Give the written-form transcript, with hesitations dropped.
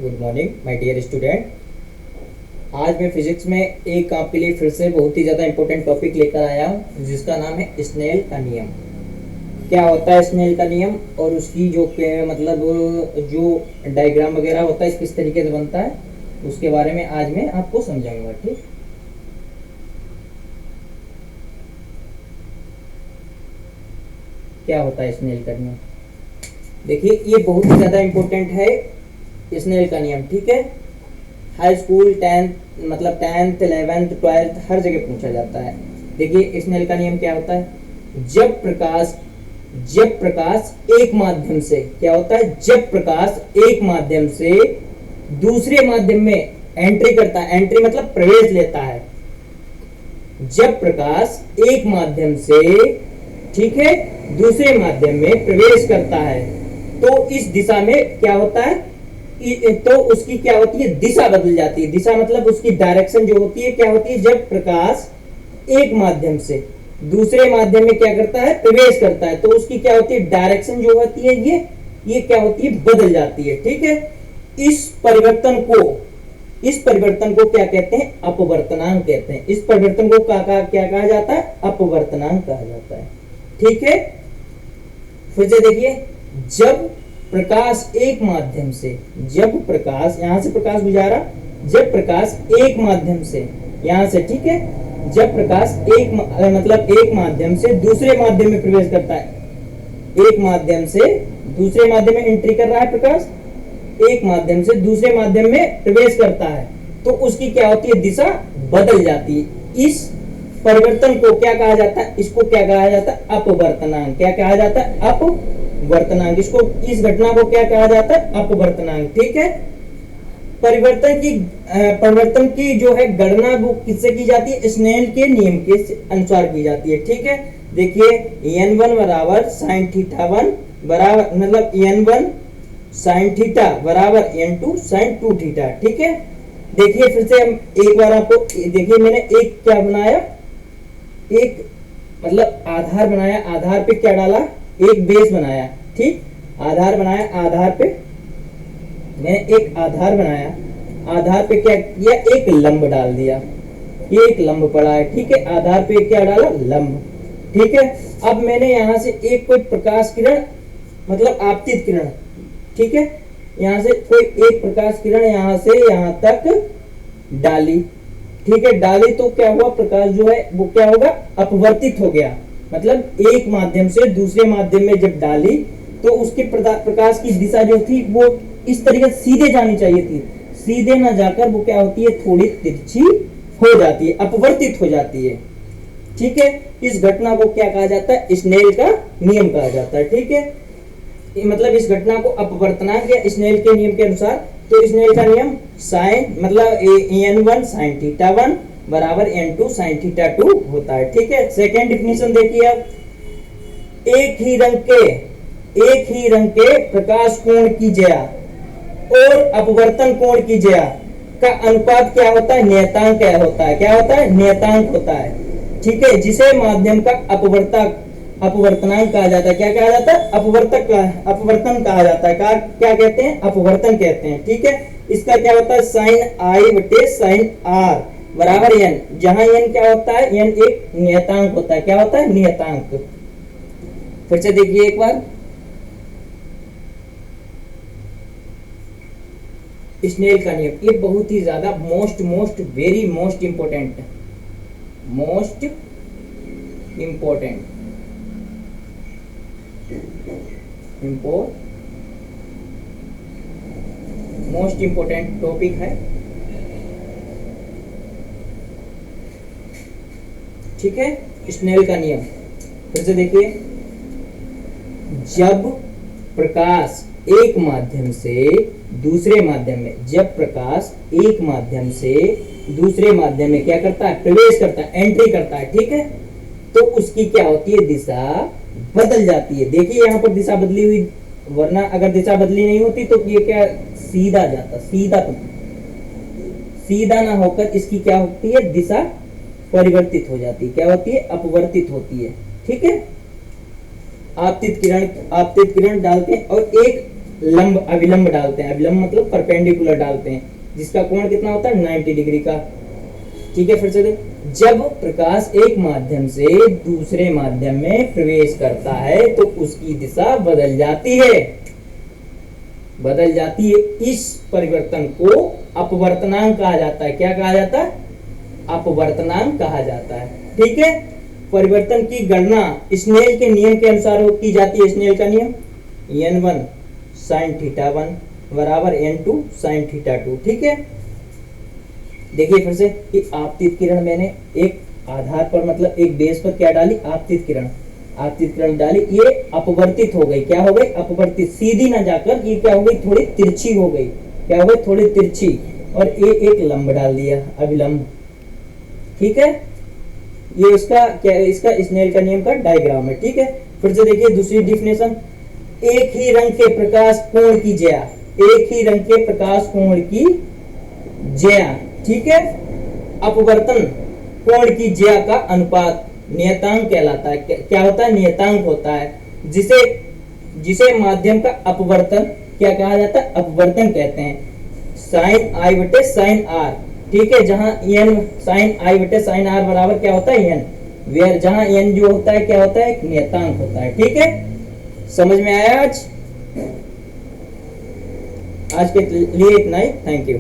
Good morning my dear student. आज मैं physics में एक आपके लिए फिर से बहुत ही ज़्यादा इंपॉर्टेंट टॉपिक लेकर आया हूँ जिसका नाम है स्नेल का नियम। क्या होता है स्नेल का नियम और उसकी जो मतलब जो डायग्राम वगैरह होता है किस तरीके से बनता है उसके बारे में आज मैं आपको समझाऊंगा। ठीक, क्या होता है स्नेल का नियम? देखिए ये बहुत ही ज़्यादा इंपॉर्टेंट है स्नेल का नियम। ठीक है, हाई स्कूल 10th मतलब 10th 11th 12th हर जगह पूछा जाता है। देखिए स्नेल का नियम क्या होता है? जब प्रकाश एक माध्यम से क्या होता है? जब प्रकाश एक माध्यम से दूसरे माध्यम में एंट्री करता है, एंट्री मतलब प्रवेश लेता है। जब प्रकाश एक माध्यम से, ठीक है, दूसरे माध्यम में प्रवेश करता है तो इस दिशा में क्या होता है? तो उसकी क्या होती है? दिशा बदल जाती है। दिशा मतलब उसकी डायरेक्शन जो होती है क्या होती है? जब प्रकाश एक माध्यम से दूसरे माध्यम में क्या करता है? प्रवेश करता है तो उसकी क्या होती है? डायरेक्शन जो होती है ये क्या होती है? बदल जाती है। ठीक है, इस परिवर्तन को क्या कहते हैं? अपवर्तनांक कहते हैं। इस परिवर्तन को क्या कहा जाता है? अपवर्तनांक कहा जाता है। ठीक है, फिर से देखिए, जब प्रकाश एक माध्यम से, जब प्रकाश यहां से प्रकाश गुजारा, जब प्रकाश एक माध्यम से यहां से, ठीक है, जब प्रकाश एक माध्यम से दूसरे माध्यम में प्रवेश करता है, एक माध्यम से दूसरे माध्यम में एंट्री कर रहा है प्रकाश, एक माध्यम से दूसरे माध्यम में प्रवेश करता है तो उसकी क्या होती है? दिशा बदल जाती है। इस परिवर्तन को क्या कहा जाता है? इसको क्या कहा जाता है? अपवर्तनांक। क्या कहा जाता है? अपवर्तनांक। इसको, इस घटना को क्या कहा जाता है? अपवर्तनांक। ठीक है, परिवर्तन की जो है गणना वो किससे की जाती है? स्नेल के नियम के अनुसार की जाती है। ठीक है, देखिए n1 बराबर sin θ1 बराबर मतलब n1 sin θ बराबर n2 sin 2θ। ठीक है, देखिए फिर से हम एक बार आपको देखिए, मैंने एक क्या बनाया? एक मतलब आधार बनाया, आधार पे क्या डाला? एक बेस बनाया। ठीक, आधार बनाया, आधार पे मैंने एक आधार बनाया, आधार पे क्या किया? एक लंब डाल दिया, ये एक लंब पड़ा है। ठीक है, आधार पे क्या डाला? लंब। ठीक है, अब मैंने यहां से एक कोई प्रकाश किरण मतलब आपतित किरण, ठीक है, यहां से कोई एक प्रकाश किरण यहां से यहां तक डाली। ठीक है, डाली तो क्या हुआ? प्रकाश जो है वो क्या होगा? अपवर्तित हो गया। मतलब एक माध्यम से दूसरे माध्यम में जब डाली तो उसके प्रकाश की दिशा जो थी वो इस तरीके से सीधे जानी चाहिए थी, सीधे ना जाकर वो क्या होती है? थोड़ी तिरछी हो जाती है, अपवर्तित हो जाती है। ठीक है, इस घटना को क्या कहा जाता है? स्नेल का नियम कहा जाता है। ठीक है, मतलब इस घटना को अपवर्तनांक या स्नेल के नियम के अनुसार, तो स्नेल का नियम साइन मतलब n1 sin θ1 बराबर n2 sin θ2 होता है। ठीक है, सेकेंड डिफिनेशन देखिए आप, एक ही रंग के प्रकाश कोण की ज्या और अपवर्तन कोण की ज्या का अनुपात क्या होता है? नियतांक क्या होता है? क्या होता है? नियतांक होता है। ठीक है, जिसे माध्यम का अपवर्तनांक कहा जाता है। क्या कहा जाता है? अपवर्तन कहा जाता है। क्या कहते हैं? अपवर्तन कहते हैं। ठीक है, इसका क्या होता है? साइन आई बटे साइन आर बराबर n, जहां n क्या होता है? n एक नियतांक होता है। क्या होता है? नियतांक। फिर से देखिए एक बार, स्नेल का नियम ये बहुत ही ज्यादा very most important most important topic है। ठीक है, स्नेल का नियम फिर से देखिए, जब प्रकाश एक माध्यम से दूसरे माध्यम में, जब प्रकाश एक माध्यम से दूसरे माध्यम में क्या करता है? प्रवेश करता है, एंट्री करता है। ठीक है, तो उसकी क्या होती है? दिशा बदल जाती है। देखिए यहाँ पर दिशा बदली हुई, वरना अगर दिशा बदली नहीं होती तो ये क्या सीधा जाता, सीधा ना होकर इसकी क्या होती है? दिशा परिवर्तित हो जाती है। क्या होती है? अपवर्तित होती है। ठीक है, आपतित किरण डालते हैं और एक लंब अविलंब डालते हैं, अविलंब मतलब परपेंडिकुलर डालते हैं, जिसका कोण कितना होता है 90 डिग्री का। ठीक है, फिर से देख, जब प्रकाश एक माध्यम से दूसरे माध्यम में प्रवेश करता है तो उसकी दिशा बदल जाती है, बदल जाती है। इस परिवर्तन को अपवर्तनांक कहा जाता है। क्या कहा जाता है? अपवर्तनांक कहा जाता है। ठीक है, परिवर्तन की गणना स्नेल के नियम के अनुसार की जाती है। स्नेल का नियम n1 sin θ1 बराबर n2 sin θ2। ठीक है, देखिए फिर से कि आपतित किरण मैंने एक आधार पर मतलब एक बेस पर क्या डाली, आपतित किरण, आपतित किरण डाली, ये अपवर्तित हो गई। क्या हो गई? अपवर्तित, सीधी ना जाकर ये क्या हो गई, थोड़ी तिरछी हो गई। क्या हो गई? थोड़ी तिरछी, और ये एक लंब डाल दिया, अभिलंब। ठीक है, ये इसका क्या है, इसका स्नेल का नियम का डायग्राम है। ठीक है, फिर से देखिए दूसरी डिफिनेशन, एक ही रंग के प्रकाश कोण की ज्या, एक ही रंग के प्रकाश कोण की ज्या। ठीक है, अपवर्तन कोण की ज्या का अनुपात नियतांक कहलाता है। क्या होता है? नियतांक होता है, जिसे जिसे माध्यम का अपवर्तन क्या कहा जाता है? अपवर्तन कहते हैं। साइन आई बटे साइन आर। ठीक है, जहां n साइन आई बटे साइन आर बराबर क्या होता है? n, वेयर जहां n जो होता है क्या होता है? एक नियतांक होता है। ठीक है, समझ में आया? आज के लिए इतना ही, थैंक यू।